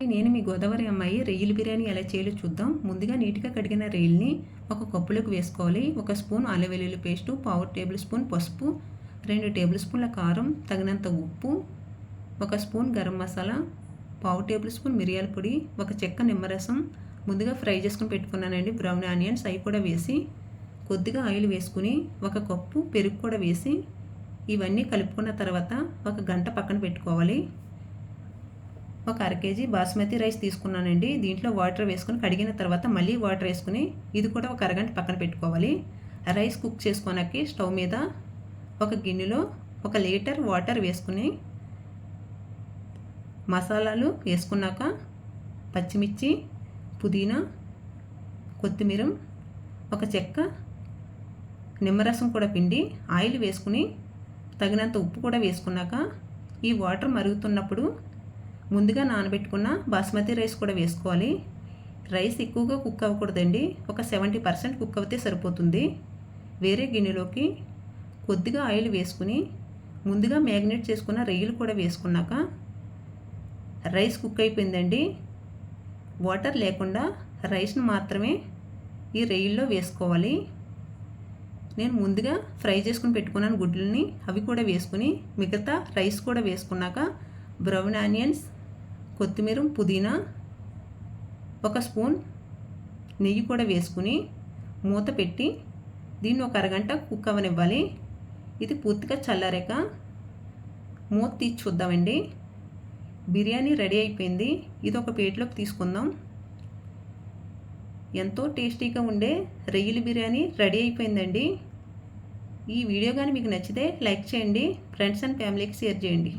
నేను మీ గోదావరి అమ్మాయి. రొయ్యల బిర్యానీ ఎలా చేయాలో చూద్దాం. ముందుగా నీట్గా కడిగిన రొయ్యల్ని ఒక కప్పులోకి వేసుకోవాలి. 1 స్పూన్ అల్లం వెల్లుల్లి పేస్టు, 1/2 టేబుల్ స్పూన్ పసుపు, 2 టేబుల్ స్పూన్ల కారం, తగినంత ఉప్పు, 1 spoon garam masala, 1/2 table spoon మిరియాల పొడి, 1 చెక్క నిమ్మరసం, ముందుగా ఫ్రై చేసుకుని పెట్టుకున్నానండి బ్రౌన్ ఆనియన్స్, అవి కూడా వేసి కొద్దిగా ఆయిల్ వేసుకుని 1 కప్పు పెరుగు కూడా వేసి ఇవన్నీ కలుపుకున్న తర్వాత 1 గంట పక్కన పెట్టుకోవాలి. 1 అర కేజీ బాస్మతి రైస్ తీసుకున్నానండి. దీంట్లో వాటర్ వేసుకుని కడిగిన తర్వాత మళ్ళీ వాటర్ వేసుకుని ఇది కూడా 1 అరగంట పక్కన పెట్టుకోవాలి. రైస్ కుక్ చేసుకోనకి స్టవ్ మీద ఒక గిన్నెలో 1 లీటర్ వాటర్ వేసుకుని మసాలాలు వేసుకున్నాక పచ్చిమిర్చి, పుదీనా, కొత్తిమీర, 1 చెక్క నిమ్మరసం కూడా పిండి ఆయిల్ వేసుకుని తగినంత ఉప్పు కూడా వేసుకున్నాక ఈ వాటర్ మరుగుతున్నప్పుడు ముందుగా నానబెట్టుకున్న బాస్మతి రైస్ కూడా వేసుకోవాలి. రైస్ ఎక్కువగా కుక్ అవ్వకూడదండి. ఒక 70% కుక్ అవుతే సరిపోతుంది. వేరే గిన్నెలోకి కొద్దిగా ఆయిల్ వేసుకుని ముందుగా మ్యాగ్నేట్ చేసుకున్న రొయ్యలు కూడా వేసుకున్నాక రైస్ కుక్ అయిపోయిందండి. వాటర్ లేకుండా రైస్ను మాత్రమే ఈ రొయ్యల్లో వేసుకోవాలి. నేను ముందుగా ఫ్రై చేసుకుని పెట్టుకున్నాను గుడ్లని, అవి కూడా వేసుకుని మిగతా రైస్ కూడా వేసుకున్నాక బ్రౌన్ ఆనియన్స్, కొత్తిమీర, పుదీనా, 1 స్పూన్ నెయ్యి కూడా వేసుకుని మూత పెట్టి దీన్ని 1 అరగంట కుక్ అవ్వనివ్వాలి. ఇది పూర్తిగా చల్లారాక మూత తీసి చూద్దామండి. బిర్యానీ రెడీ అయిపోయింది. ఇది ఒక ప్లేట్లోకి తీసుకుందాం. ఎంతో టేస్టీగా ఉండే రొయ్యల బిర్యానీ రెడీ అయిపోయిందండి. ఈ వీడియో కానీ మీకు నచ్చితే లైక్ చేయండి, ఫ్రెండ్స్ అండ్ ఫ్యామిలీకి షేర్ చేయండి.